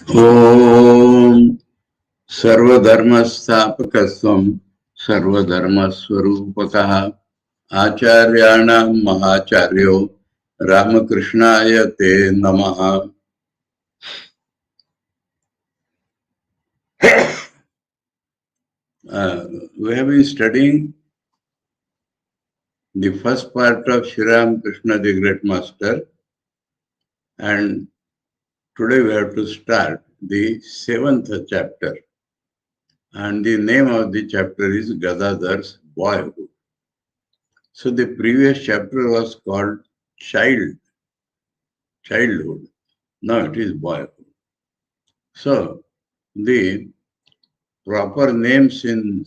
Om Sarvadharmastapakasvam Sarvadharmaswarupakaha Acharyanam Mahacharyo Ramakrishnaya Te Namaha. We have been studying the first part of Sri Ramakrishna, the Great Master, and today we have to start the 7th chapter. And the name of the chapter is Gadadhar's Boyhood. So the previous chapter was called Childhood. Now it is Boyhood. So the proper names in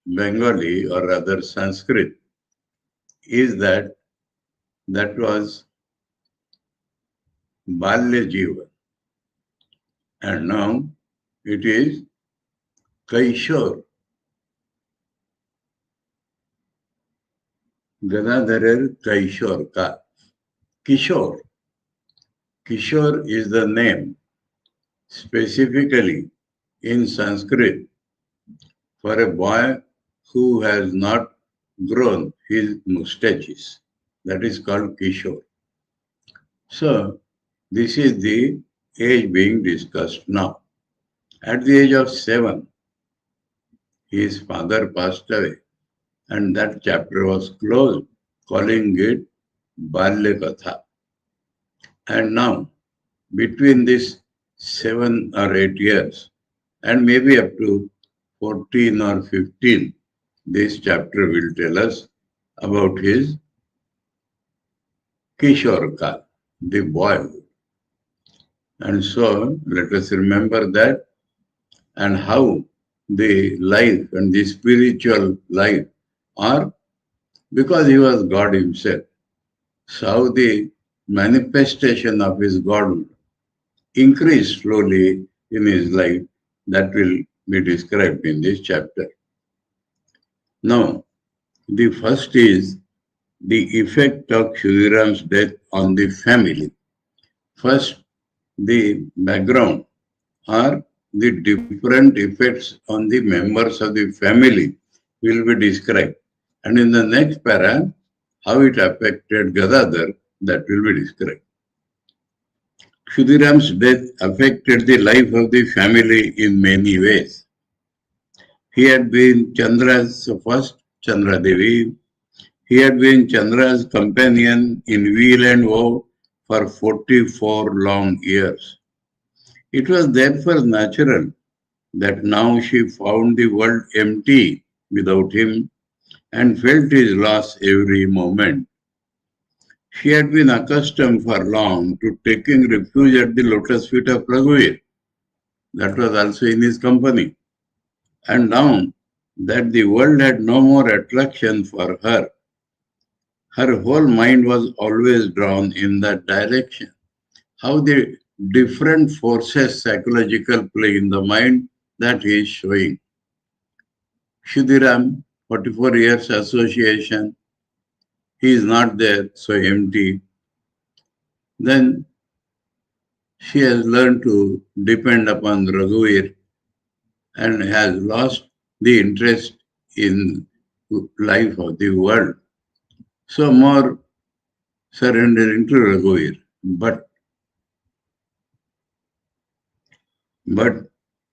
Bengali or rather Sanskrit is that was Balya Jiva. And now it is Kaishor. Gadadharer Kaishor Ka. Kishore. Kishore is the name specifically in Sanskrit for a boy who has not grown his mustaches. That is called Kishore. So this is the age being discussed now. At the age of 7, his father passed away, and that chapter was closed, calling it Balya Katha. And now, between these 7 or 8 years, and maybe up to 14 or 15, this chapter will tell us about his Kishore Kal, the boyhood. And so, let us remember that and how the life and the spiritual life are, because he was God himself. So how the manifestation of his Godhood increased slowly in his life, that will be described in this chapter. Now, the first is the effect of Khudiram's death on the family. First, the background or the different effects on the members of the family will be described. And in the next para, how it affected Gadadhar, that will be described. Khudiram's death affected the life of the family in many ways. He had been Chandra's first Chandra Devi. He had been Chandra's companion in weal and woe for 44 long years. It was therefore natural that now she found the world empty without him and felt his loss every moment. She had been accustomed for long to taking refuge at the lotus feet of Raghuveer. That was also in his company. And now that the world had no more attraction for her, her whole mind was always drawn in that direction. How the different forces, psychological, play in the mind, that he is showing. Khudiram, 44 years association, he is not there, so empty. Then she has learned to depend upon Raghuveer and has lost the interest in life of the world. So more surrendering to Raghuveer. But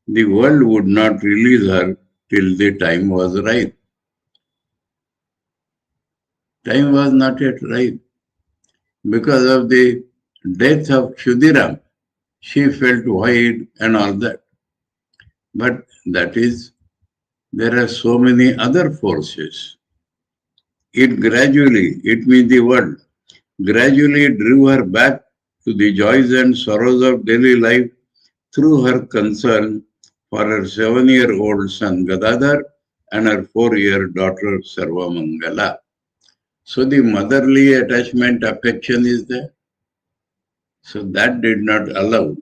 the world would not release her till the time was right. Time was not yet right because of the death of Kshudiram, she felt void and all that. But that is, there are so many other forces. It means the word, gradually drew her back to the joys and sorrows of daily life through her concern for her 7-year-old son Gadadhar and her 4-year daughter Sarvamangala. So the motherly attachment, affection is there. So that did not allow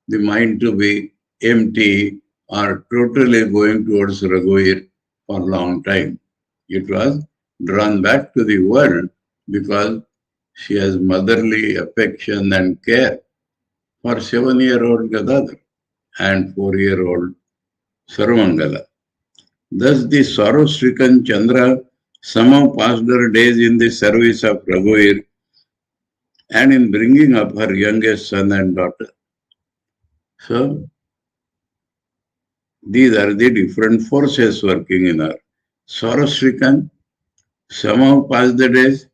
the mind to be empty or totally going towards Raghuir for a long time. It was drawn back to the world because she has motherly affection and care for 7-year-old Gadadhar and 4-year-old Sarvamangala. Thus the sorrow-stricken Chandra somehow passed her days in the service of Raghuir and in bringing up her youngest son and daughter. So these are the different forces working in her. Sorrow-stricken somehow passed the days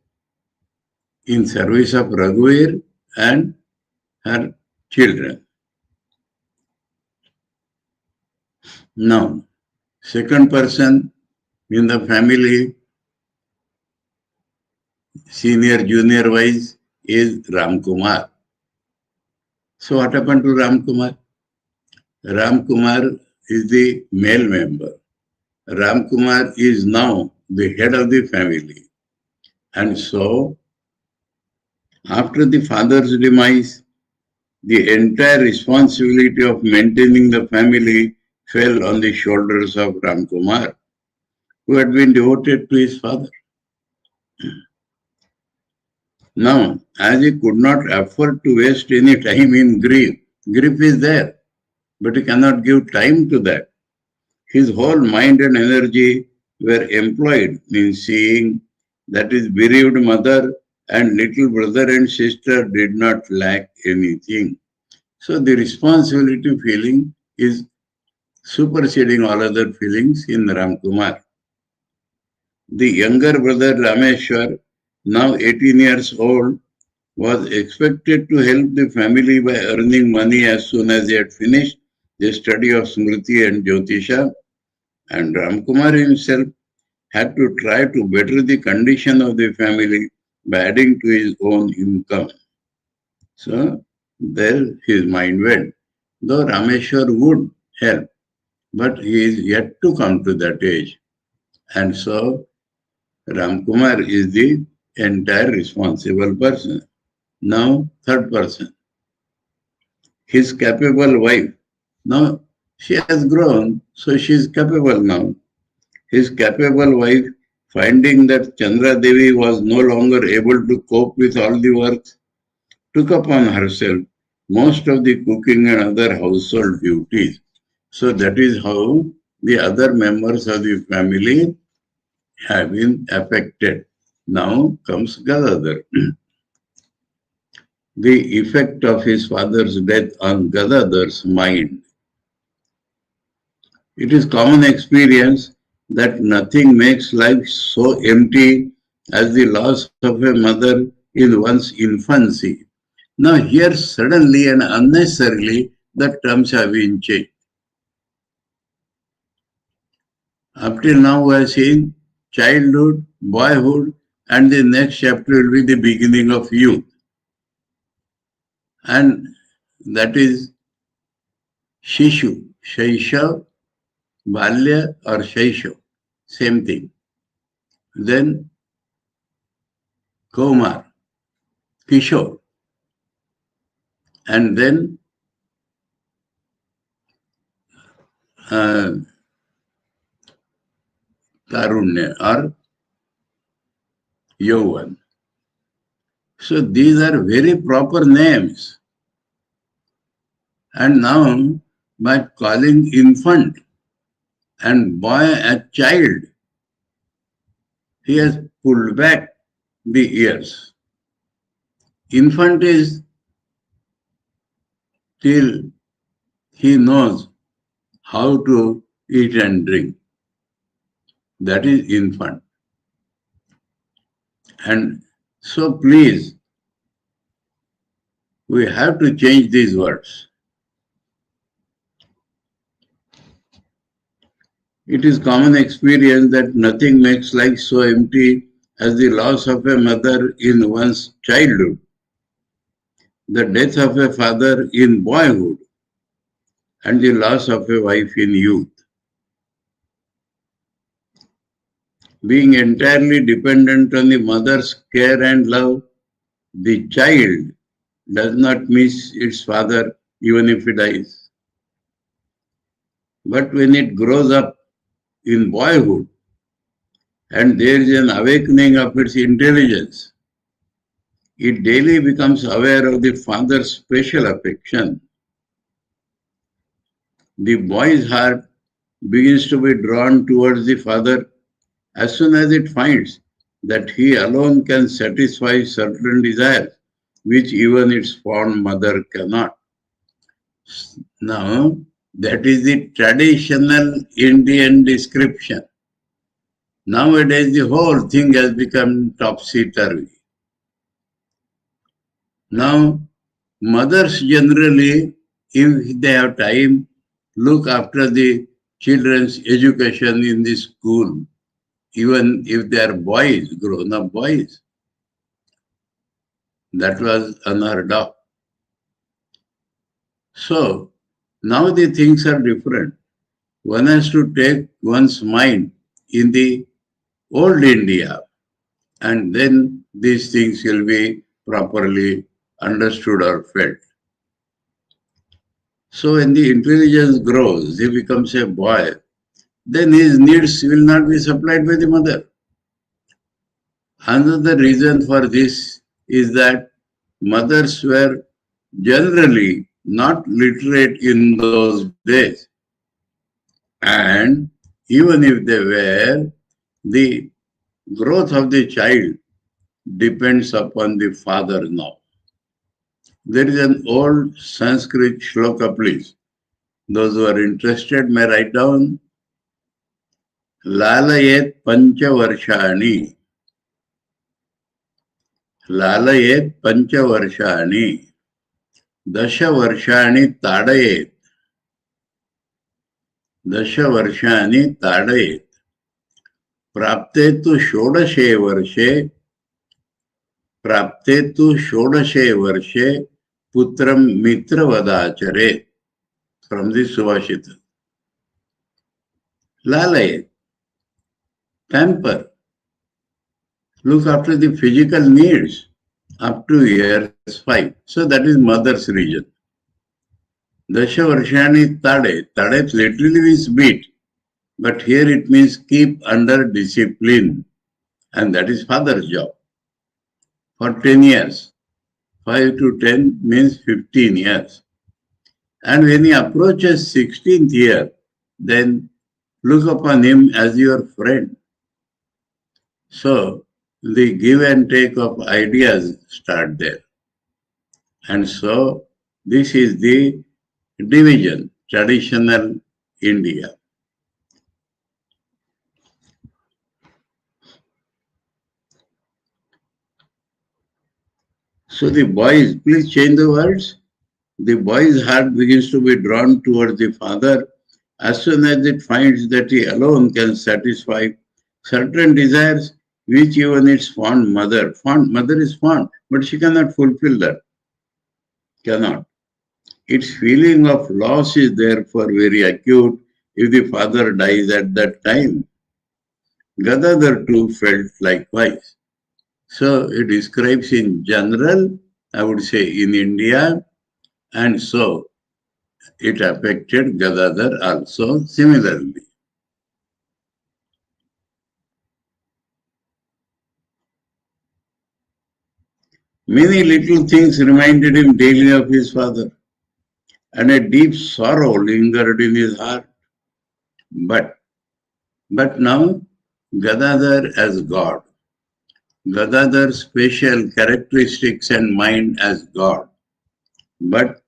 in service of Raghuir and her children. Now, second person in the family, senior, junior wise, is Ram Kumar. So what happened to Ram Kumar? Ram Kumar is the male member. Ram Kumar is now the head of the family. And so, after the father's demise, the entire responsibility of maintaining the family fell on the shoulders of Ram Kumar, who had been devoted to his father. Now, as he could not afford to waste any time in grief, grief is there, but he cannot give time to that. His whole mind and energy were employed in seeing that his bereaved mother and little brother and sister did not lack anything. So the responsibility feeling is superseding all other feelings in Ram Kumar. The younger brother Rameshwar, now 18 years old, was expected to help the family by earning money as soon as he had finished the study of Smriti and Jyotisha, and Ramkumar himself had to try to better the condition of the family by adding to his own income. So there his mind went. Though Rameshwar would help, but he is yet to come to that age. And so Ramkumar is the entire responsible person. Now, third person, his capable wife. Now, she has grown, so she is capable now. His capable wife, finding that Chandra Devi was no longer able to cope with all the work, took upon herself most of the cooking and other household duties. So that is how the other members of the family have been affected. Now comes Gadadhar. The effect of his father's death on Gadadhar's mind. It is common experience that nothing makes life so empty as the loss of a mother in one's infancy. Now here suddenly and unnecessarily the terms have been changed. Up till now we have seen childhood, boyhood, and the next chapter will be the beginning of youth. And that is Shishu, Shaishav, Balya or Shaishav, same thing. Then Komar, Kishore, and then Tarunya or Yovan. So these are very proper names. And now by calling infant and boy a child, he has pulled back the ears. Infant is till he knows how to eat and drink. That is infant. And so please, We have to change these words. It is common experience that nothing makes life so empty as the loss of a mother in one's childhood, the death of a father in boyhood, and the loss of a wife in youth. Being entirely dependent on the mother's care and love, the child does not miss its father even if he dies. But when it grows up in boyhood and there is an awakening of its intelligence, it daily becomes aware of the father's special affection. The boy's heart begins to be drawn towards the father as soon as it finds that he alone can satisfy certain desires which even its fond mother cannot. Now, that is the traditional Indian description. Nowadays, the whole thing has become topsy-turvy. Now, mothers generally, if they have time, look after the children's education in the school, even if they are boys, grown-up boys. That was unheard of. So, now the things are different. One has to take one's mind in the old India, and then these things will be properly understood or felt. So when the intelligence grows, he becomes a boy, then his needs will not be supplied by the mother. Another reason for this is that mothers were generally not literate in those days. And even if they were, the growth of the child depends upon the father now. There is an old Sanskrit shloka, please. Those who are interested may write down. Lalayet panchavarshani. Lalayet panchavarshani. Dasha varshani tadayet. Dasha varshani tadayet. Prapte tu shodashe varshe. Prapte tu shodashe varshe. Putram mitra vadachare. From the Subhashita. Lalayet. Pamper. Look after the physical needs up to years 5. So that is mother's region. Dasha Varshani Tade. Tade literally means beat. But here it means keep under discipline. And that is father's job. For 10 years. 5 to 10 means 15 years. And when he approaches 16th year, then look upon him as your friend. So the give and take of ideas start there. And so this is the division, traditional India. So the boys, please change the words. The boy's heart begins to be drawn towards the father as soon as it finds that he alone can satisfy certain desires which even its fond mother is fond, but she cannot fulfill that. Cannot. Its feeling of loss is therefore very acute if the father dies at that time. Gadadhar too felt likewise. So it describes in general, I would say in India, and so it affected Gadadhar also similarly. Many little things reminded him daily of his father, and a deep sorrow lingered in his heart. But now, Gadadhar as God, Gadadhar's special characteristics and mind as God, but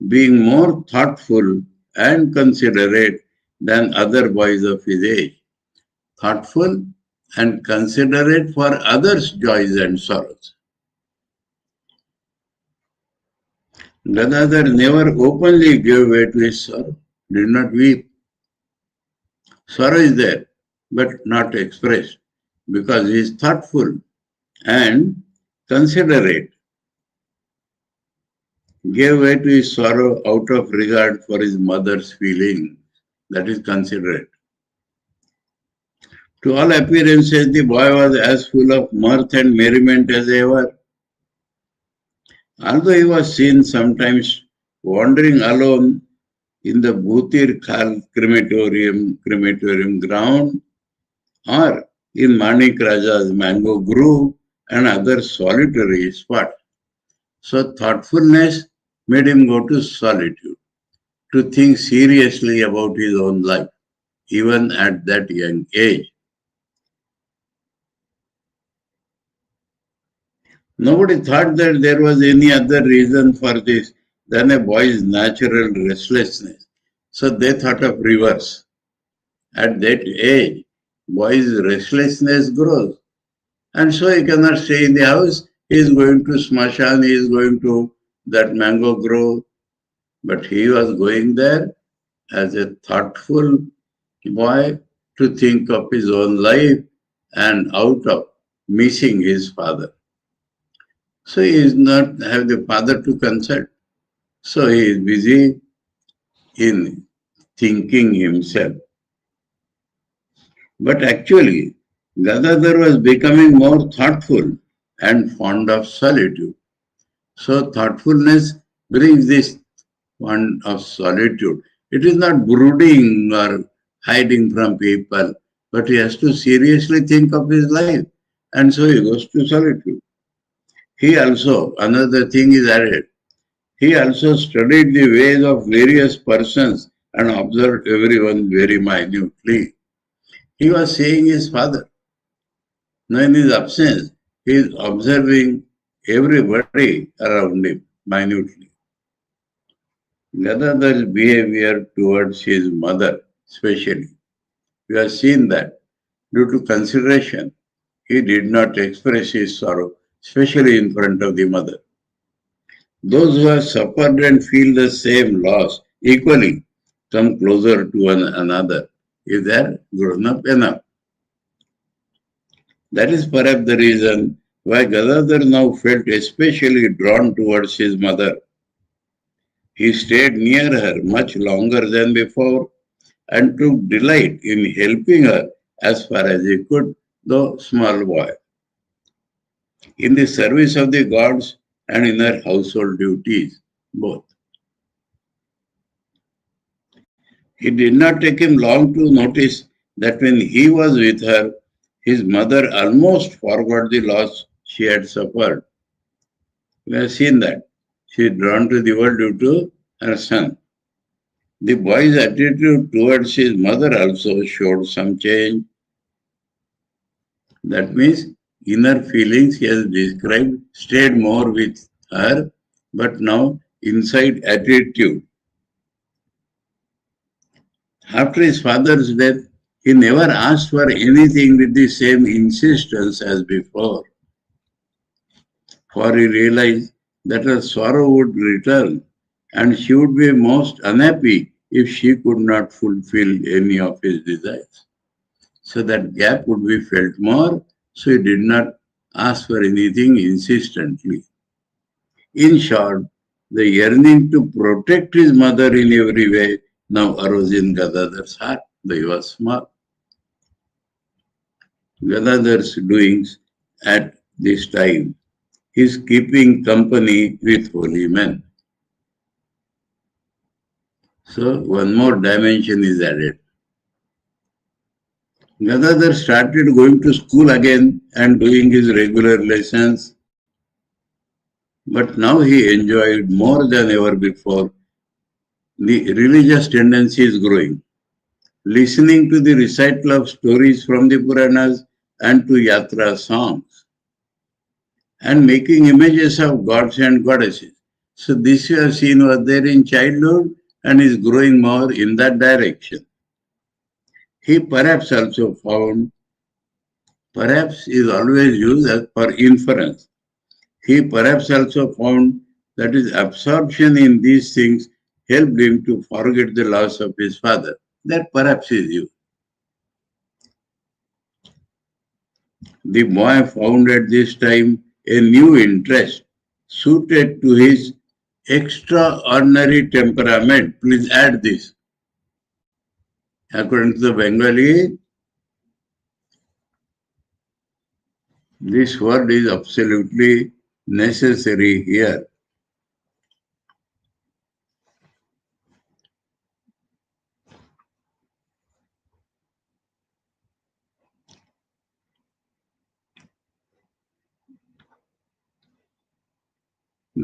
being more thoughtful and considerate than other boys of his age. Thoughtful and considerate for others' joys and sorrows. Gadadhar never openly gave way to his sorrow, did not weep. Sorrow is there, but not expressed, because he is thoughtful and considerate. Gave way to his sorrow out of regard for his mother's feelings. That is considerate. To all appearances, the boy was as full of mirth and merriment as ever. Although he was seen sometimes wandering alone in the Bhutir Khal crematorium ground or in Manik Raja's mango grove and other solitary spots. So thoughtfulness made him go to solitude, to think seriously about his own life, even at that young age. Nobody thought that there was any other reason for this than a boy's natural restlessness. So they thought of reverse. At that age, boy's restlessness grows. And so he cannot stay in the house. He is going to Smashan, he is going to that mango grove. But he was going there as a thoughtful boy to think of his own life and out of missing his father. So he is not have the father to consult. So he is busy in thinking himself. But actually, Gadadhar was becoming more thoughtful and fond of solitude. So thoughtfulness brings this fond of solitude. It is not brooding or hiding from people, but he has to seriously think of his life. And so he goes to solitude. He also, another thing is added, he also studied the ways of various persons and observed everyone very minutely. He was seeing his father. Now in his absence, he is observing everybody around him minutely. Gadadhar's behavior towards his mother, especially, we have seen that due to consideration, he did not express his sorrow, especially in front of the mother. Those who have suffered and feel the same loss equally come closer to one another if they are grown up enough. That is perhaps the reason why Gadadhar now felt especially drawn towards his mother. He stayed near her much longer than before and took delight in helping her as far as he could, though small boy, in the service of the gods and in her household duties, both. It did not take him long to notice that when he was with her, his mother almost forgot the loss she had suffered. We have seen that. She is drawn to the world due to her son. The boy's attitude towards his mother also showed some change. That means inner feelings he has described stayed more with her, but now inside attitude. After his father's death, he never asked for anything with the same insistence as before, for he realized that her sorrow would return and she would be most unhappy if she could not fulfill any of his desires. So that gap would be felt more, so he did not ask for anything insistently. In short, the yearning to protect his mother in every way now arose in Gadadhar's heart, though he was small. Gadadhar's doings at this time, his keeping company with holy men. So one more dimension is added. Gadadhar started going to school again and doing his regular lessons, but now he enjoyed more than ever before. The religious tendency is growing. Listening to the recital of stories from the Puranas and to yatra songs, and making images of gods and goddesses. So this you have seen was there in childhood and is growing more in that direction. He perhaps also found, perhaps is always used as for inference. He perhaps also found That is, absorption in these things helped him to forget the loss of his father. That perhaps is you. The boy found at this time a new interest suited to his extraordinary temperament. Please add this. According to the Bengali, this word is absolutely necessary here.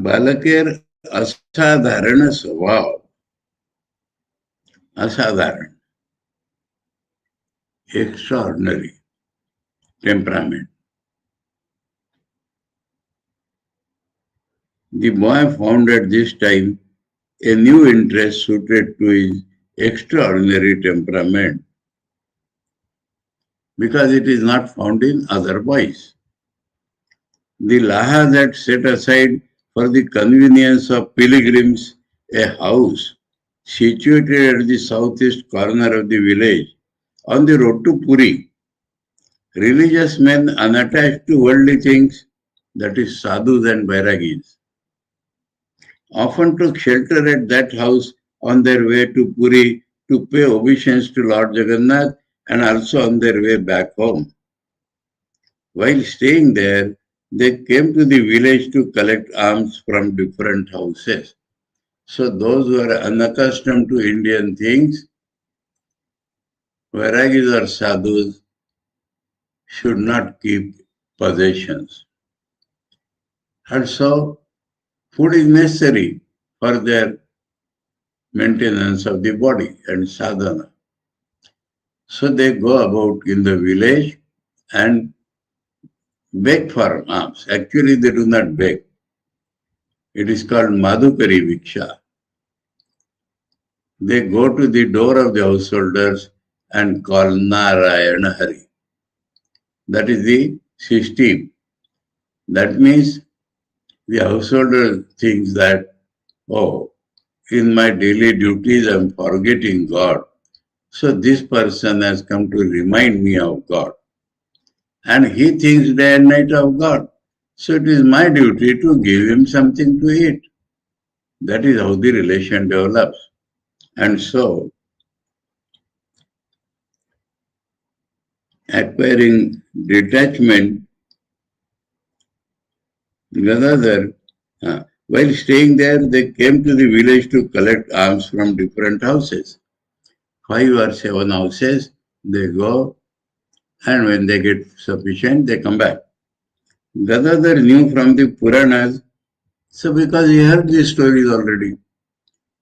बालकेर असाधारण स्वभाव असाधारण extraordinary temperament. The boy found at this time a new interest suited to his extraordinary temperament because it is not found in other boys. The Lahas had set aside for the convenience of pilgrims a house situated at the southeast corner of the village on the road to Puri. Religious men unattached to worldly things, that is sadhus and vairagis, often took shelter at that house on their way to Puri to pay obeisance to Lord Jagannath and also on their way back home. While staying there, they came to the village to collect alms from different houses. So those who are unaccustomed to Indian things, vairagis or sadhus, should not keep possessions. And so food is necessary for their maintenance of the body and sadhana. So they go about in the village and beg for alms. Actually, they do not beg. It is called Madhukari Viksha. They go to the door of the householders and call Narayana Hari. That is the system. That means the householder thinks that, oh, in my daily duties I am forgetting God. So this person has come to remind me of God. And he thinks day and night of God. So it is my duty to give him something to eat. That is how the relation develops. And so, acquiring detachment, Gadadhar, while staying there, they came to the village to collect alms from different houses. 5 or 7 houses, they go, and when they get sufficient, they come back. Gadadhar knew from the Puranas, so because he heard these stories already,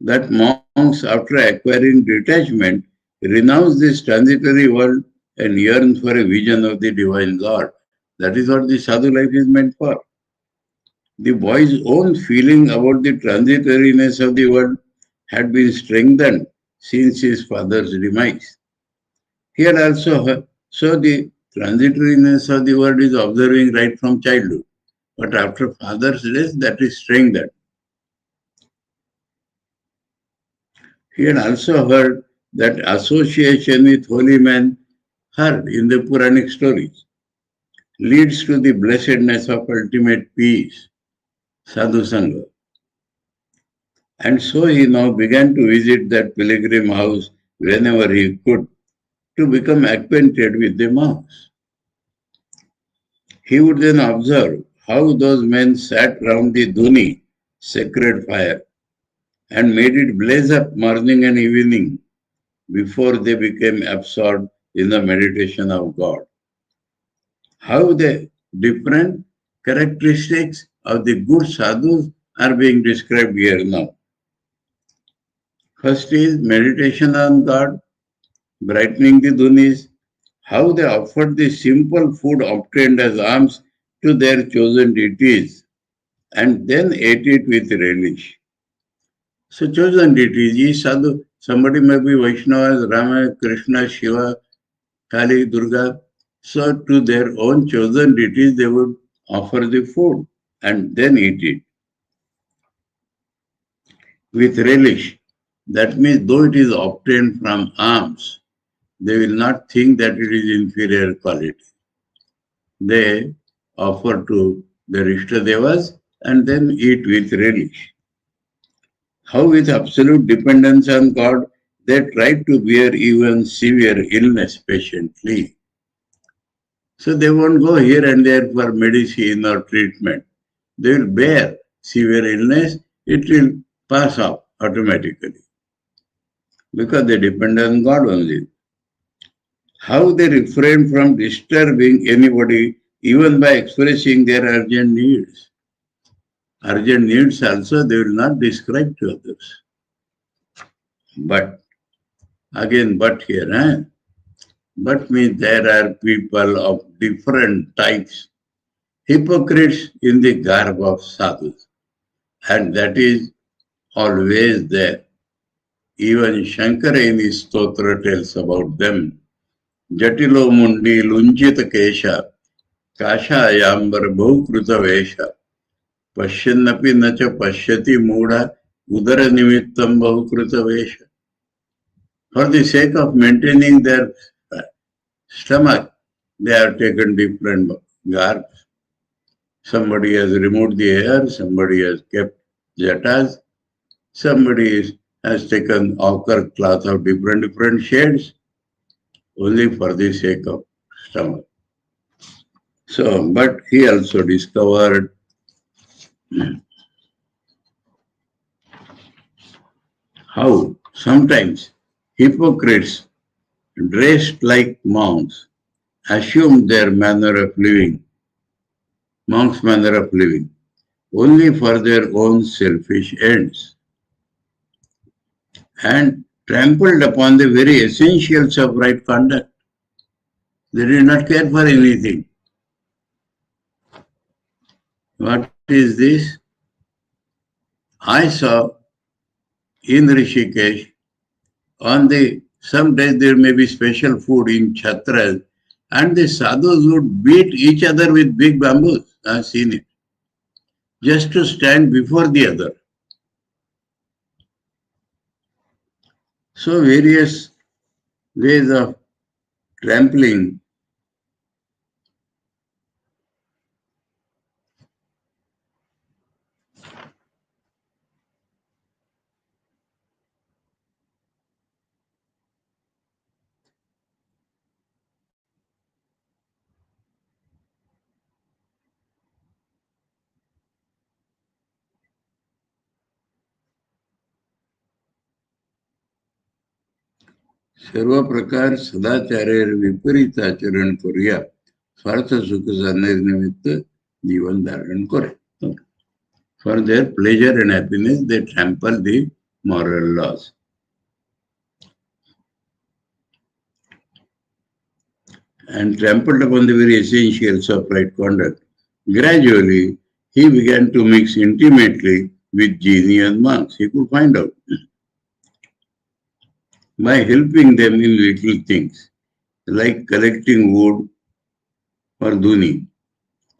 that monks, after acquiring detachment, renounce this transitory world and yearn for a vision of the divine Lord. That is what the sadhu life is meant for. The boy's own feeling about the transitoriness of the world had been strengthened since his father's demise. He had also so the transitoriness of the world is observing right from childhood. But after father's death, that is strengthened. He had also heard that association with holy men heard in the Puranic stories leads to the blessedness of ultimate peace, sadhu sangha. And so he now began to visit that pilgrim house whenever he could to become acquainted with the monks. He would then observe how those men sat round the dhuni, sacred fire, and made it blaze up morning and evening before they became absorbed in the meditation of God. How the different characteristics of the good sadhus are being described here now. First is meditation on God, brightening the dhunis, how they offered the simple food obtained as alms to their chosen deities and then ate it with relish. So chosen deities, each sadhu, somebody may be Vaishnavas, Rama, Krishna, Shiva, Kali, Durga. So to their own chosen deities, they would offer the food and then eat it. with relish. That means though it is obtained from alms, they will not think that it is inferior quality. They offer to their Ishtadevas and then eat with relish. How with absolute dependence on God, they try to bear even severe illness patiently. So they won't go here and there for medicine or treatment. They will bear severe illness, it will pass off automatically because they depend on God only. How they refrain from disturbing anybody even by expressing their urgent needs. Urgent needs also they will not describe to others. But, again, but here, but means there are people of different types, hypocrites in the garb of sadhus, and that is always there. Even Shankara in his stotra tells about them. Jatilo mundi lunjita kesha, kasha ayambar bhukruta vesha, pashyannapi nacha pashyati mudha, udara nimittam bhukruta vesha. For the sake of maintaining their stomach, they have taken different garbs. Somebody has removed the hair, somebody has kept jatas, somebody has taken ochre cloth of different shades, only for the sake of stomach. So, but he also discovered how sometimes hypocrites dressed like monks assume their manner of living, monks' manner of living, only for their own selfish ends, and trampled upon the very essentials of right conduct. They did not care for anything. What is this? I saw in Rishikesh, on the some days there may be special food in chhatras, and the sadhus would beat each other with big bamboos. I've seen it. Just to stand before the other. So various ways of trampling. सर्व प्रकार सदाचार्य विपरीत आचरण करूया स्वार्थ सुख निमित्त जीवन धारण करे. For their pleasure and happiness, they trample the moral laws. And trampled upon the very essentials of right conduct. Gradually, he began to mix intimately with genius monks. He could find out by helping them in little things, like collecting wood for dhuni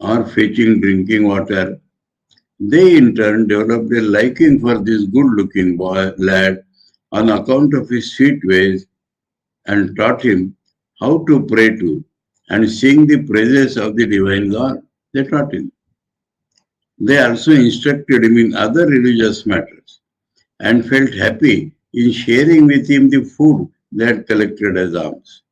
or fetching drinking water. They in turn developed a liking for this good-looking lad on account of his sweet ways and taught him how to pray to and sing the praises of the divine God. They taught him. They also instructed him in other religious matters and felt happy in sharing with him the food they had collected as alms.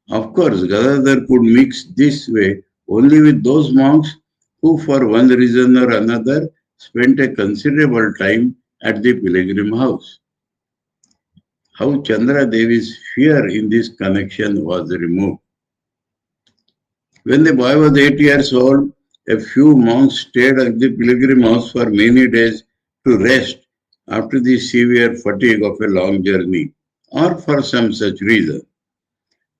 Of course, Gadadhar could mix this way only with those monks who, for one reason or another, spent a considerable time at the pilgrim house. How Chandra Devi's fear in this connection was removed. When the boy was 8 years old, a few monks stayed at the pilgrim house for many days to rest after the severe fatigue of a long journey or for some such reason.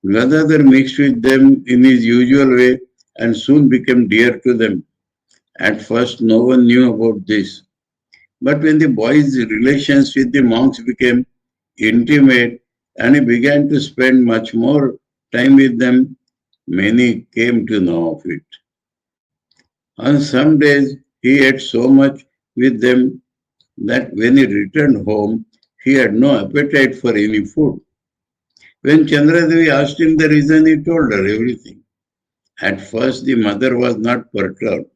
Gadadhar mixed with them in his usual way and soon became dear to them. At first, no one knew about this. But when the boy's relations with the monks became intimate and he began to spend much more time with them, many came to know of it. On some days, he ate so much with them that when he returned home, he had no appetite for any food. When Chandradevi asked him the reason, he told her everything. At first, the mother was not perturbed.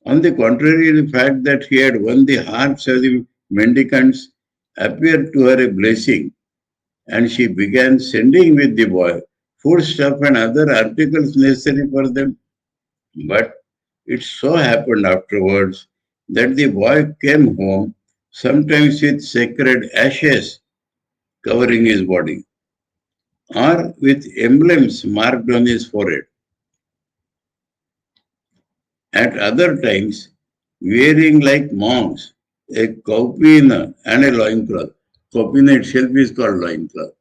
On the contrary, the fact that he had won the hearts of the mendicants appeared to her a blessing, and she began sending with the boy foodstuff and other articles necessary for them. But it so happened afterwards that the boy came home, sometimes with sacred ashes covering his body, or with emblems marked on his forehead. At other times, wearing like monks a kaupina and a loincloth. Kaupina itself is called loincloth.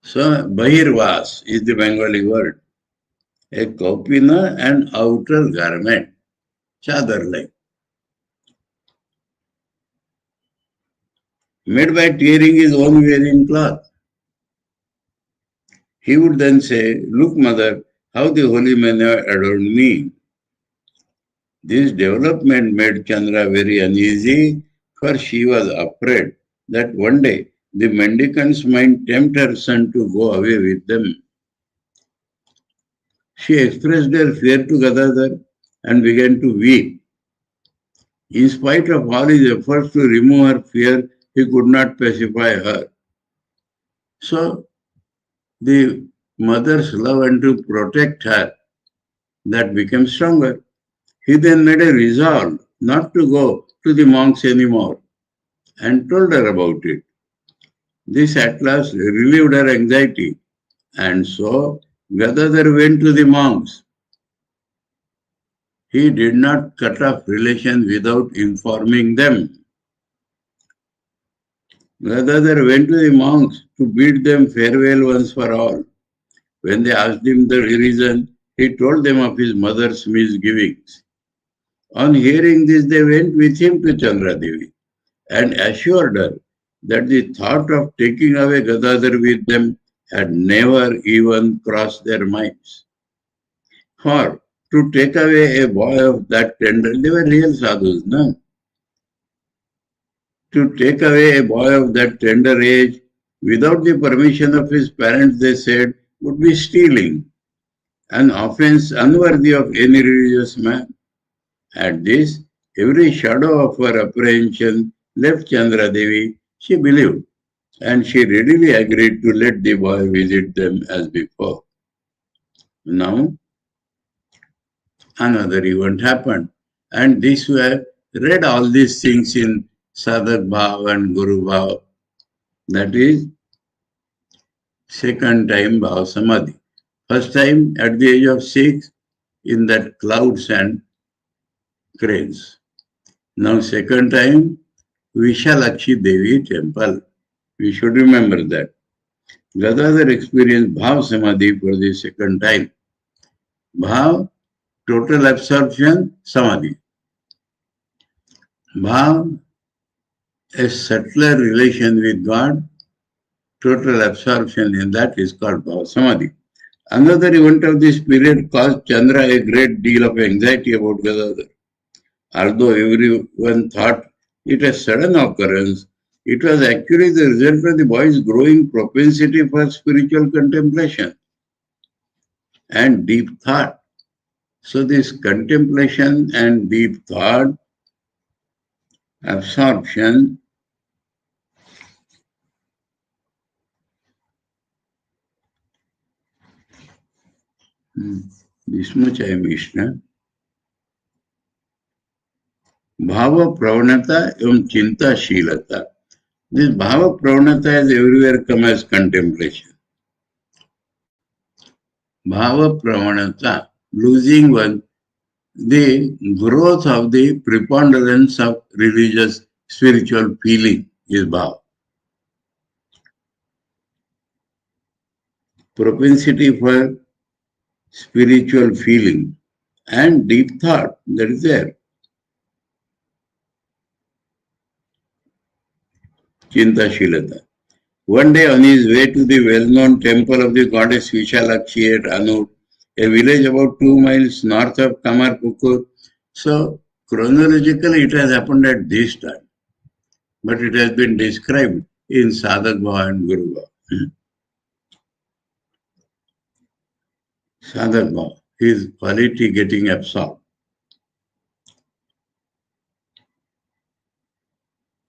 So, Bahirvas is the Bengali word. A kaupina and outer garment, chadar like, made by tearing his own wearing cloth. He would then say, "Look, mother, how the holy men have adorned me." This development made Chandra very uneasy, for she was afraid that one day the mendicants might tempt her son to go away with them. She expressed her fear to Gadadhar and began to weep. In spite of all his efforts to remove her fear, he could not pacify her. So the mother's love and to protect her, that became stronger. He then made a resolve not to go to the monks anymore and told her about it. This at last relieved her anxiety, and so Gadadhar went to the monks. He did not cut off relations without informing them. Gadadhar went to the monks to bid them farewell once for all. When they asked him the reason, he told them of his mother's misgivings. On hearing this, they went with him to Chandradevi and assured her that the thought of taking away Gadadhar with them had never even crossed their minds. For to take away a boy of that tender, they were real sadhus, no? To take away a boy of that tender age without the permission of his parents, they said, would be stealing, an offense unworthy of any religious man. At this, every shadow of her apprehension left Chandra Devi. She believed, and she readily agreed to let the boy visit them as before. Now, another event happened, and this were read all these things in Sadhak Bhav and Guru Bhav. That is, second time Bhav Samadhi. First time at the age of 6 in that clouds and cranes. Now second time, Vishalakshi Devi temple. We should remember that. Gadadhar experienced Bhav Samadhi for the second time. Bhav, total absorption, Samadhi. Bhav, a subtler relation with God, total absorption in that is called Bhav Samadhi. Another event of this period caused Chandra a great deal of anxiety about Gadadhar. Although everyone thought it a sudden occurrence, it was actually the result of the boy's growing propensity for spiritual contemplation and deep thought. So this contemplation and deep thought, absorption, this much I missed, na? Bhava Pravanata and Chintaशीलता. This Bhava Pravanata has everywhere come as contemplation. Bhava Pravanata, losing one, the growth of the preponderance of religious spiritual feeling is Bhava. Propensity for spiritual feeling and deep thought, that is there. Chintashilata. One day on his way to the well-known temple of the goddess Vishalakshi at Anup, a village about 2 miles north of Kamarpukur, so chronologically it has happened at this time, but it has been described in Sadhak Bhava and Guru Bhava. Sadhak Bhava, his quality getting absorbed.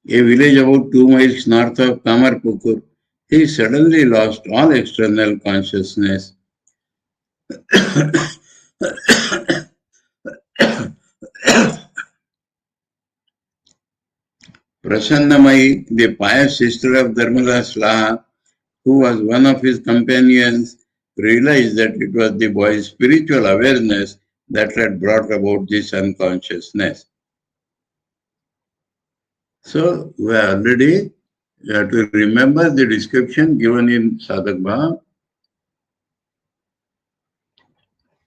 A village about 2 miles north of Kamarpukur, he suddenly lost all external consciousness. Prasannamai, the pious sister of Dharmadas Laha, who was one of his companions, realized that it was the boy's spiritual awareness that had brought about this unconsciousness. So, we have to remember the description given in Sadhak Bhava.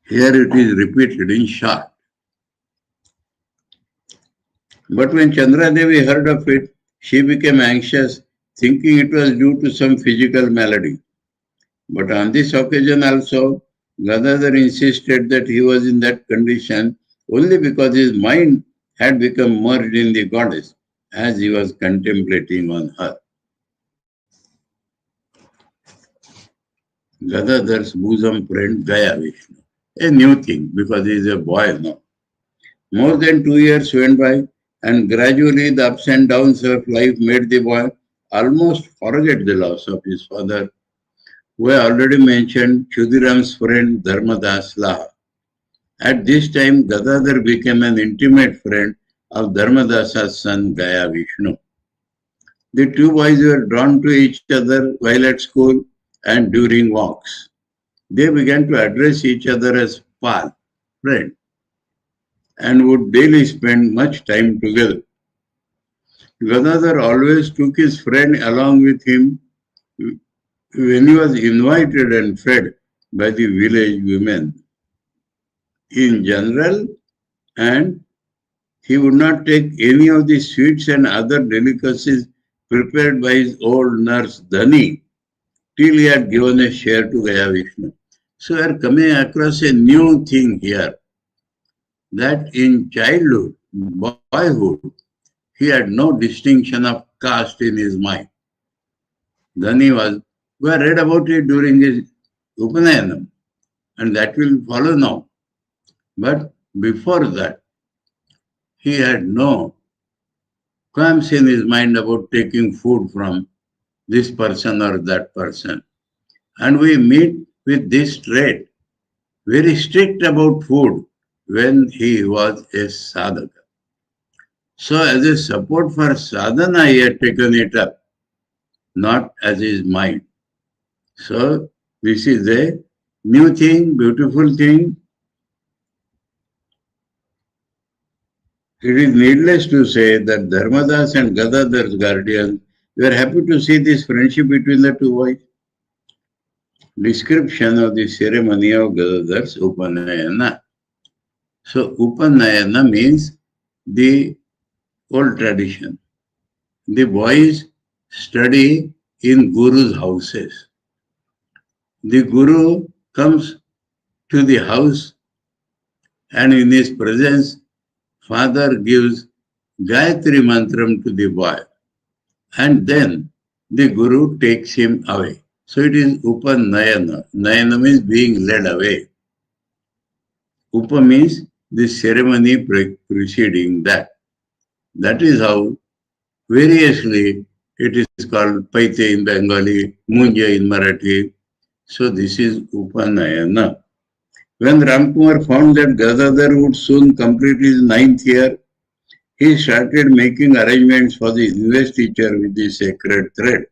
Here it is repeated in short. But when Chandra Devi heard of it, she became anxious, thinking it was due to some physical malady. But on this occasion also, Gadadhar insisted that he was in that condition only because his mind had become merged in the goddess as he was contemplating on her. Gadadhar's bosom friend Gaya Vishnu. A new thing because he is a boy now. More than 2 years went by, and gradually the ups and downs of life made the boy almost forget the loss of his father. We already mentioned Chudiram's friend Dharmadas Laha. At this time, Gadadhar became an intimate friend of Dharmadasa's son Gaya Vishnu. The two boys were drawn to each other while at school and during walks. They began to address each other as Pal, friend, and would daily spend much time together. Gadadhar always took his friend along with him when he was invited and fed by the village women in general, and he would not take any of the sweets and other delicacies prepared by his old nurse Dhani till he had given a share to Gaya Vishnu. So we are coming across a new thing here, that in childhood, boyhood, he had no distinction of caste in his mind. Dhani was, we have read about it during his Upanayanam, and that will follow now. But before that, he had no qualms in his mind about taking food from this person or that person. And we meet with this trait, very strict about food when he was a sadhaka. So as a support for sadhana, he had taken it up, not as his mind. So this is a new thing, beautiful thing. It is needless to say that Dharmadas and Gadadhar's guardians were happy to see this friendship between the two boys. Description of the ceremony of Gadadhar's Upanayana. So Upanayana means the old tradition. The boys study in Guru's houses. The Guru comes to the house and in his presence, father gives Gayatri Mantram to the boy, and then the Guru takes him away. So it is Upanayana. Nayana means being led away. Upa means the ceremony preceding that. That is how variously it is called Paite in Bengali, Munja in Marathi. So this is Upanayana. When Ramkumar found that Gadadhar would soon complete his 9th year, he started making arrangements for the investiture with the sacred thread.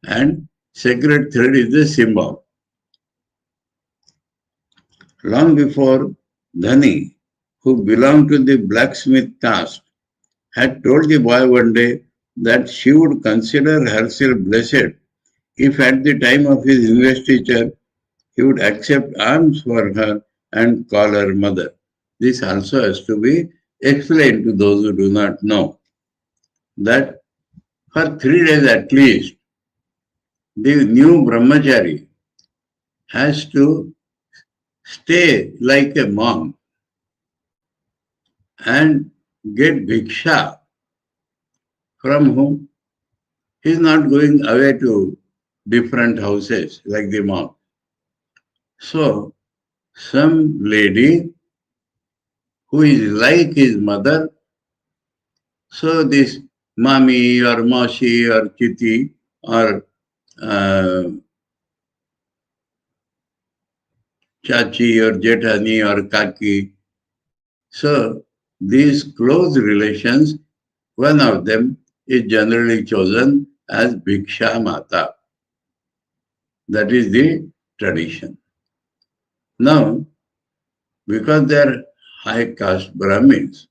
And sacred thread is the symbol. Long before, Dhani, who belonged to the blacksmith caste, had told the boy one day that she would consider herself blessed if at the time of his investiture he would accept alms for her and call her mother. This also has to be explained to those who do not know, that for 3 days at least, the new brahmachari has to stay like a monk and get bhiksha. From whom? He is not going away to different houses like the monk. So, some lady who is like his mother, so this mami or maushi or chiti or uh, chachi or jethani or kaki. So these close relations, one of them is generally chosen as Bhiksha Mata. That is the tradition. Now, because they are high caste Brahmins,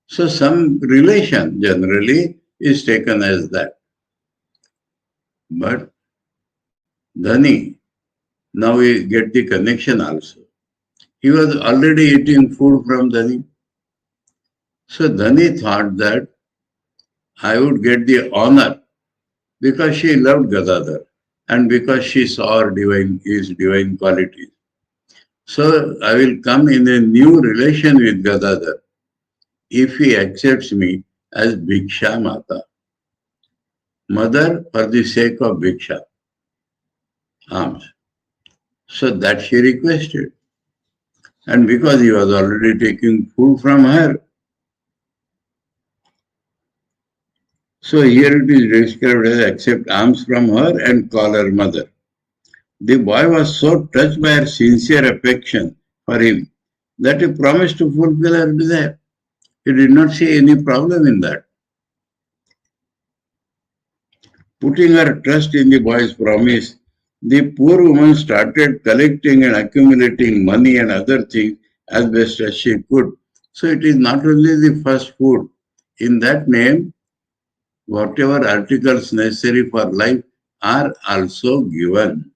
so some relation generally is taken as that. But Dhani, now we get the connection also. He was already eating food from Dhani. So Dhani thought that I would get the honor because she loved Gadadhar and because she saw his divine qualities. So I will come in a new relation with Gadadhar if he accepts me as Bhiksha Mata, mother for the sake of Bhiksha, alms. So that she requested. And because he was already taking food from her, so here it is described as accept alms from her and call her mother. The boy was so touched by her sincere affection for him that he promised to fulfill her desire. He did not see any problem in that. Putting her trust in the boy's promise, the poor woman started collecting and accumulating money and other things as best as she could. So it is not only the first food. In that name, whatever articles necessary for life are also given.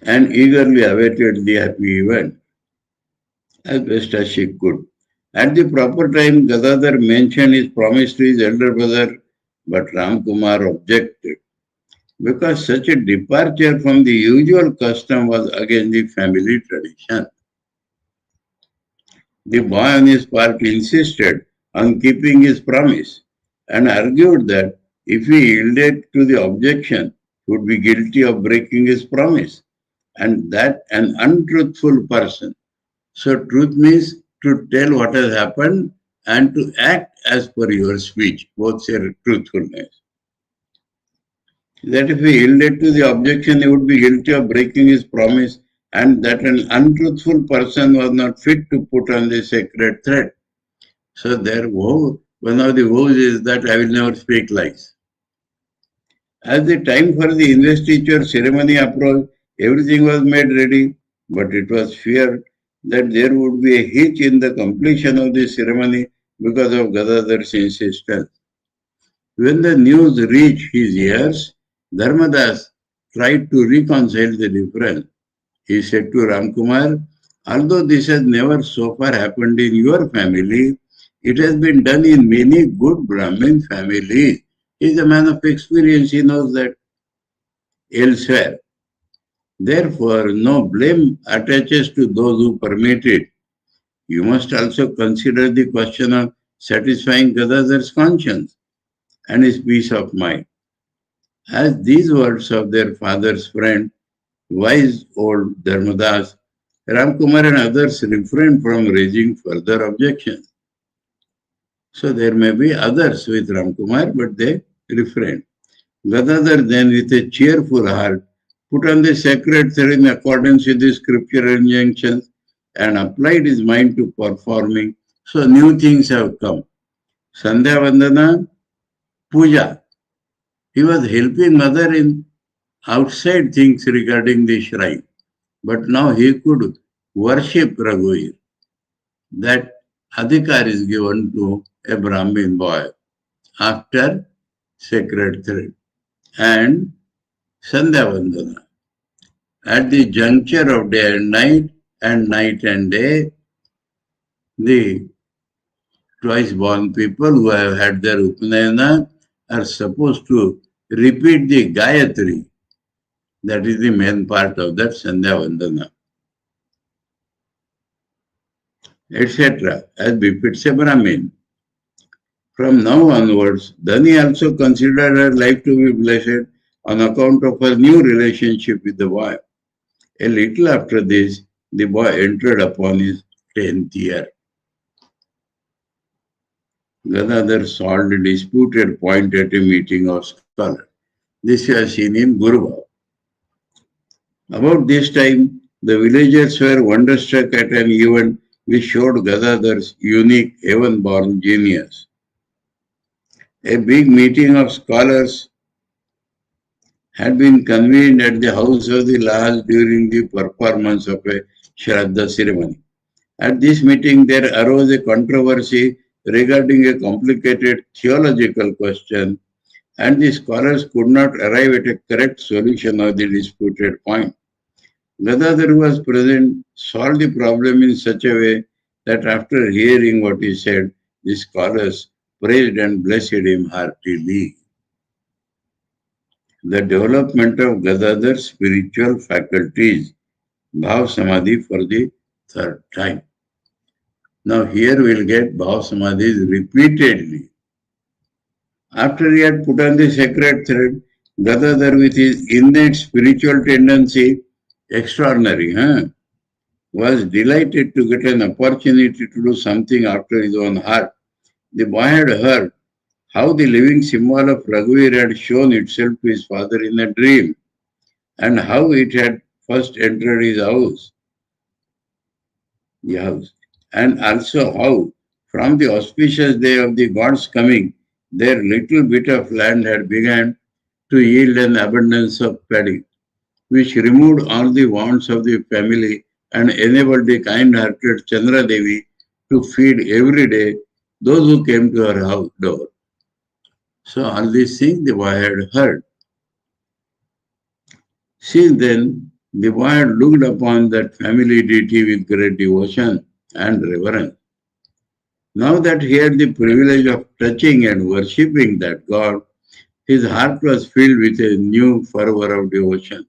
And eagerly awaited the happy event as best as she could. At the proper time, Gadadhar mentioned his promise to his elder brother, but Ramkumar objected because such a departure from the usual custom was against the family tradition. The boy on his part insisted on keeping his promise and argued that if he yielded to the objection, he would be guilty of breaking his promise and that an untruthful person. So truth means to tell what has happened and to act as per your speech, both say truthfulness. That if he yielded to the objection, he would be guilty of breaking his promise, and that an untruthful person was not fit to put on the sacred thread. So their vow, one of the vows is that I will never speak lies. As the time for the investiture ceremony approached, everything was made ready, but it was feared that there would be a hitch in the completion of the ceremony because of Gadadhar's insistence. When the news reached his ears, Dharmadas tried to reconcile the difference. He said to Ramkumar, although this has never so far happened in your family, it has been done in many good Brahmin families. He is a man of experience, he knows that elsewhere. Therefore, no blame attaches to those who permit it. You must also consider the question of satisfying Gadadhar's conscience and his peace of mind. As these words of their father's friend, wise old Dharmadas, Ramkumar and others refrained from raising further objections. So there may be others with Ramkumar, but they refrained. Gadadhar then, with a cheerful heart, put on the sacred thread in accordance with the scriptural injunctions and applied his mind to performing. So new things have come. Sandhya Vandana, Puja. He was helping mother in outside things regarding the shrine. But now he could worship Raghuir. That adhikar is given to a Brahmin boy after sacred thread. And Sandhya Vandana. At the juncture of day and night and day, the twice born people who have had their Upanayana are supposed to repeat the Gayatri. That is the main part of that Sandhya Vandana. etc., as befits a Brahmin. From now onwards, Dhani also considered her life to be blessed on account of her new relationship with the boy. A little after this, the boy entered upon his 10th year. Gadadhar solved a disputed point at a meeting of scholars. This you have seen in Gurubhav. About this time, the villagers were wonderstruck at an event which showed Gadadhar's unique heaven-born genius. A big meeting of scholars had been convened at the house of the Lahas during the performance of a Shraddha ceremony. At this meeting, there arose a controversy regarding a complicated theological question, and the scholars could not arrive at a correct solution of the disputed point. Gadadhar, who was present, solved the problem in such a way that after hearing what he said, the scholars praised and blessed him heartily. The development of Gadadhar's spiritual faculties, Bhav Samadhi for the third time. Now here we'll get Bhav Samadhis repeatedly. After he had put on the sacred thread, Gadadhar with his innate spiritual tendency, extraordinary, was delighted to get an opportunity to do something after his own heart. The boy had heard how the living symbol of Raghuveer had shown itself to his father in a dream, and how it had first entered his house, and also how, from the auspicious day of the god's coming, their little bit of land had begun to yield an abundance of paddy, which removed all the wants of the family and enabled the kind-hearted Chandra Devi to feed every day those who came to her house door. So all these things the boy had heard. Since then, the boy had looked upon that family deity with great devotion and reverence. Now that he had the privilege of touching and worshipping that God, his heart was filled with a new fervor of devotion.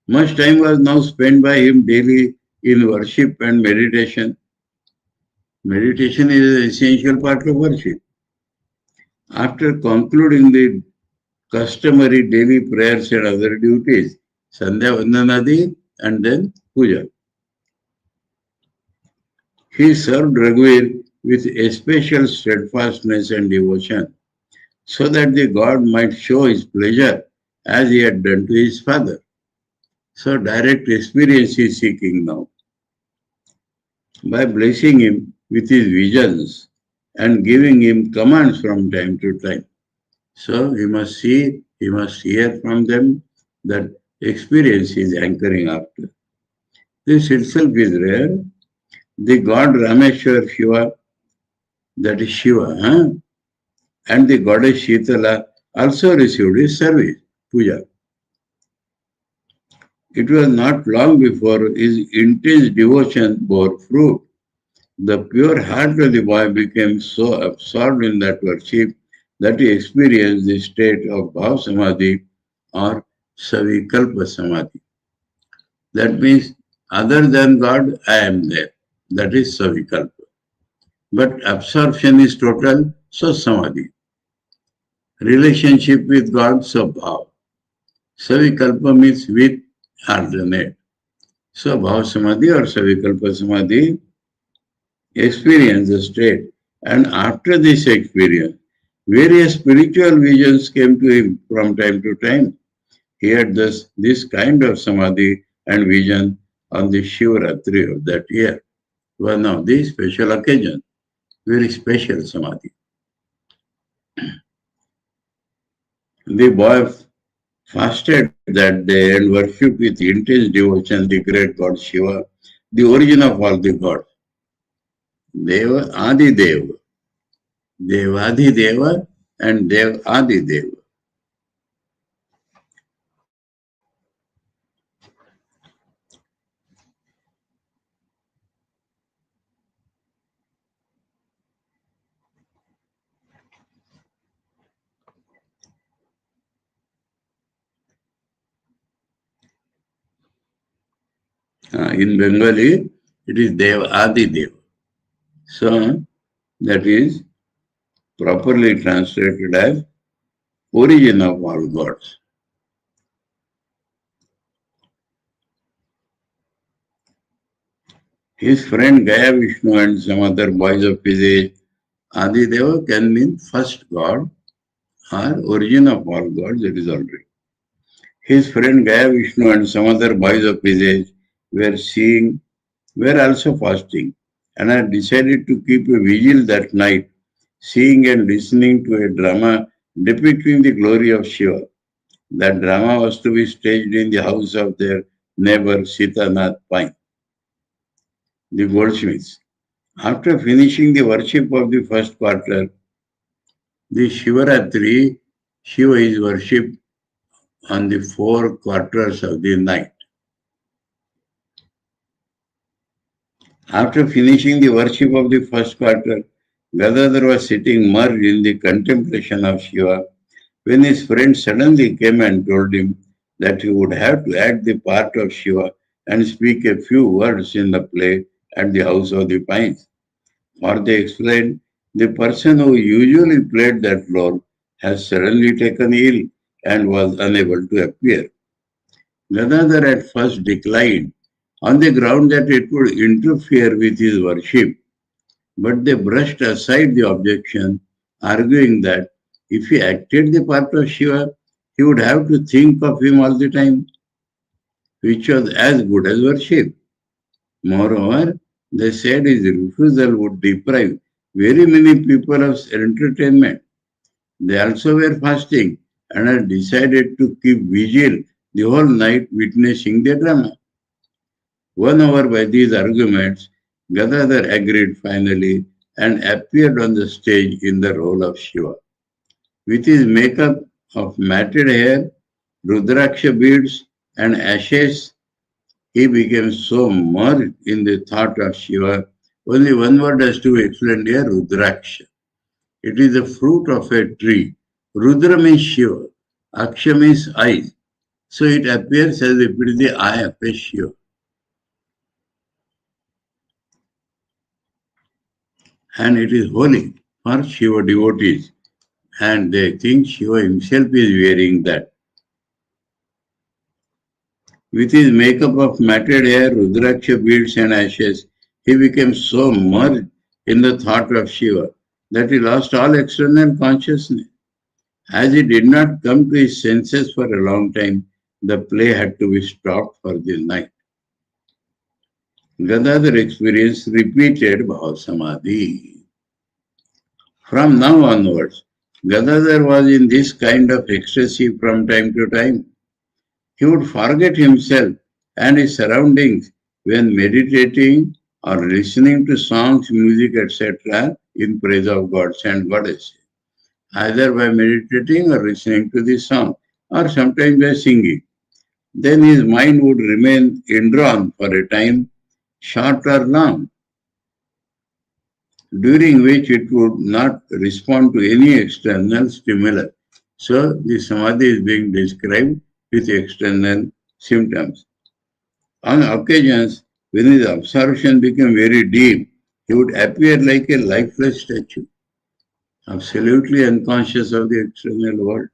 Much time was now spent by him daily in worship and meditation. Meditation is an essential part of worship. After concluding the customary daily prayers and other duties, Sandhya Vandanadi and then Puja. He served Raghuveer with especial steadfastness and devotion, so that the God might show his pleasure as he had done to his father. So direct experience he is seeking now. By blessing him with his visions and giving him commands from time to time. So he must see, he must hear from them that experience is anchoring after. This itself is rare. The god Rameshwar Shiva, that is Shiva, and the goddess Shitala also received his service, puja. It was not long before his intense devotion bore fruit. The pure heart of the boy became so absorbed in that worship that he experienced the state of Bhav Samadhi or Savikalpa Samadhi. That means, other than God, I am there. That is Savikalpa. But absorption is total, so Samadhi. Relationship with God, so Bhav. Savikalpa means with alternate. So Bhav Samadhi or Savikalpa Samadhi experience the state. And after this experience, various spiritual visions came to him from time to time. He had this kind of samadhi and vision on the Shivratri of that year, one of these special occasions, very special samadhi. The boy fasted that day and worshipped with intense devotion the great god Shiva, the origin of all the gods. Deva Adi Deva, Devadi Deva and Dev Adi Deva. In Bengali, It is Deva, Adi Deva. So that is properly translated as origin of all gods. His friend Gaya Vishnu and some other boys of his age, Adi Deva can mean first god or origin of all gods, that is all right. His friend Gaya Vishnu and some other boys of his age were also fasting and had decided to keep a vigil that night, seeing and listening to a drama depicting the glory of Shiva. That drama was to be staged in the house of their neighbor Sita Nath Pai, the goldsmiths. After finishing the worship of the first quarter, the Shivaratri, Shiva is worshipped on the 4 quarters of the night. After finishing the worship of the first quarter, Gadadhar was sitting merged in the contemplation of Shiva when his friend suddenly came and told him that he would have to act the part of Shiva and speak a few words in the play at the House of the Pines. Or they explained, the person who usually played that role has suddenly taken ill and was unable to appear. Gadadhar at first declined on the ground that it would interfere with his worship, but they brushed aside the objection, arguing that if he acted the part of Shiva, he would have to think of him all the time, which was as good as worship. Moreover, they said his refusal would deprive very many people of entertainment. They also were fasting and had decided to keep vigil the whole night witnessing the drama. Won over by these arguments, Gadadhar agreed finally and appeared on the stage in the role of Shiva. With his makeup of matted hair, Rudraksha beads, and ashes, he became so merged in the thought of Shiva. Only one word has to be explained here, Rudraksha. It is the fruit of a tree. Rudra means Shiva. Aksha means eyes. So it appears as if it is the eye of a Shiva. And it is holy for Shiva devotees. And they think Shiva himself is wearing that. With his makeup of matted hair, Rudraksha beads and ashes, he became so merged in the thought of Shiva that he lost all external consciousness. As he did not come to his senses for a long time, the play had to be stopped for the night. Gadadhar experienced repeated Bhav Samadhi. From now onwards, Gadadhar was in this kind of ecstasy from time to time. He would forget himself and his surroundings when meditating or listening to songs, music, etc. in praise of gods and goddesses, either by meditating or listening to the song, or sometimes by singing. Then his mind would remain indrawn for a time, short or long, during which it would not respond to any external stimulus. So the samadhi is being described with external symptoms. On occasions, when his absorption became very deep, he would appear like a lifeless statue, absolutely unconscious of the external world.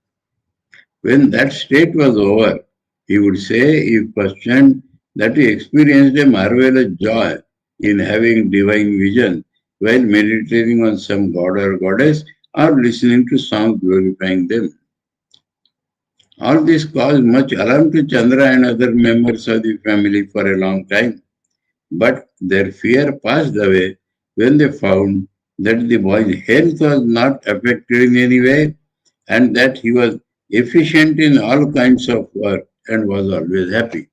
When that state was over, he would say, if questioned, that he experienced a marvelous joy in having divine vision while meditating on some god or goddess or listening to songs glorifying them. All this caused much alarm to Chandra and other members of the family for a long time. But their fear passed away when they found that the boy's health was not affected in any way and that he was efficient in all kinds of work and was always happy.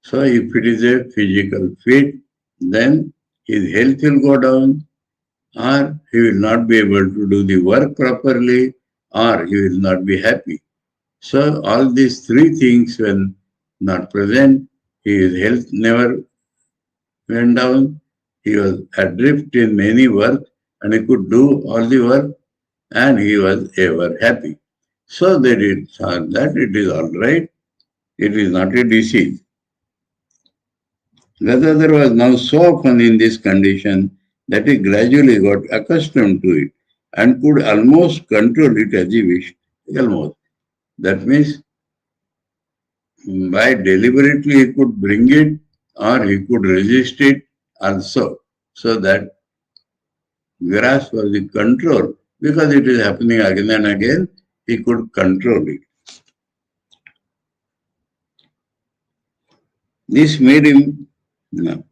So if it is a physical fit, then his health will go down, or he will not be able to do the work properly, or he will not be happy. So all these three things when not present, his health never went down, he was adrift in many work and he could do all the work and he was ever happy. So they did thought that it is all right, it is not a disease. Gadadhar was now so often in this condition that he gradually got accustomed to it and could almost control it as he wished. Almost. That means by deliberately he could bring it or he could resist it also. So that grasp was the control. Because it is happening again and again, he could control it. This made him, no,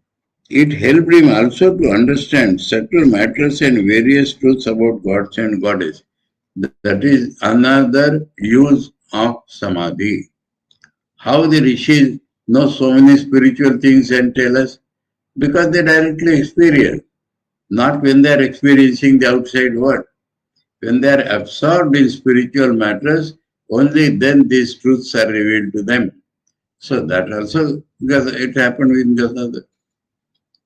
it helped him also to understand subtle matters and various truths about gods and goddesses. That is another use of samadhi. How the rishis know so many spiritual things and tell us? Because they directly experience, not when they are experiencing the outside world. When they are absorbed in spiritual matters, only then these truths are revealed to them. So that also, because it happened with Gadadhar.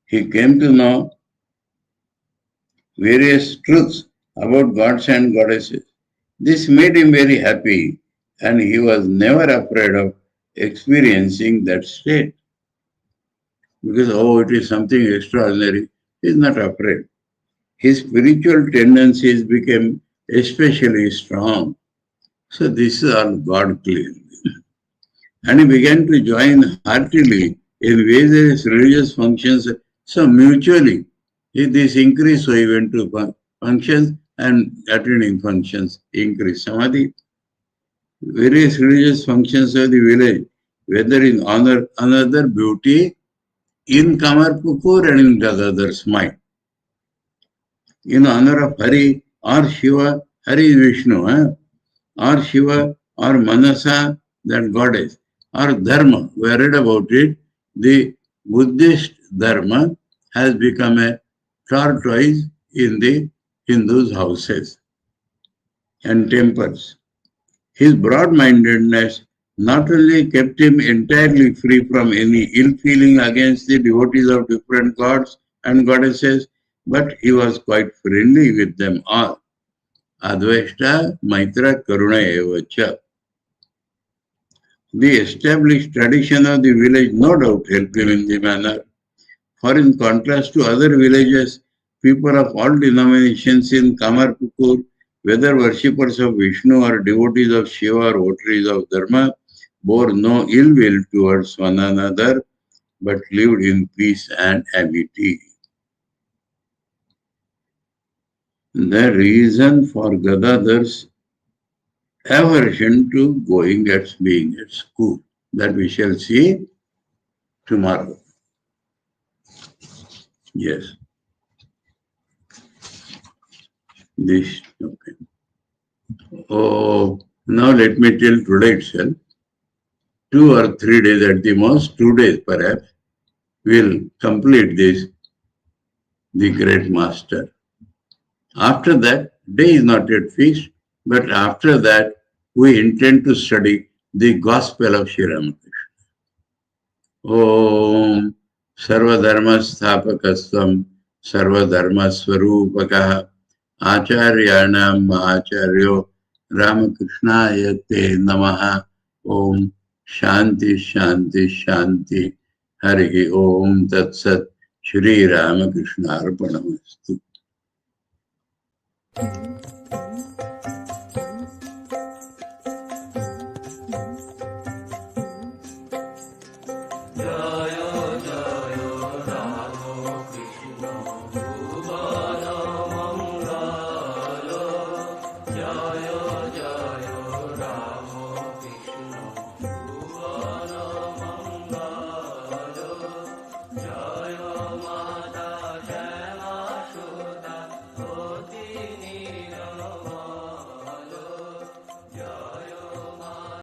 He came to know various truths about gods and goddesses. This made him very happy and he was never afraid of experiencing that state. Because, oh, it is something extraordinary. He is not afraid. His spiritual tendencies became especially strong. So this is all God clear. And he began to join heartily in various religious functions. So mutually, this increased, so he went to functions and attending functions increased. Samadhi, various religious functions of the village, whether in honor another beauty, in Kamarpukur and in Gadadhar's mind. In honor of Hari or Shiva, Hari is Vishnu, or Shiva or Manasa, that goddess, or Dharma. We read about it. The Buddhist Dharma has become a tortoise in the Hindus' houses and temples. His broad-mindedness not only kept him entirely free from any ill feeling against the devotees of different gods and goddesses, but he was quite friendly with them all. Advaita Maitra Karuna Evacha. The established tradition of the village no doubt helped him in the manner. For in contrast to other villages, people of all denominations in Kamarpukur, whether worshippers of Vishnu or devotees of Shiva or votaries of Dharma, bore no ill will towards one another, but lived in peace and amity. The reason for Gadadhar's aversion to being at school, that we shall see tomorrow. Yes. This, okay. Oh, now let me tell today itself. 2 or 3 days at the most, 2 days perhaps, will complete this, the great master. After that, day is not yet fixed, but after that, we intend to study the gospel of Sri Ramakrishna. Om Sarvadharma Sthapakasvam Sarvadharma Swarupakah Acharyanam Acharyo Ramakrishna Te Namaha. Om Shanti Shanti Shanti. Hari Om Tat Sat. Sri Ramakrishna Arpanamastu.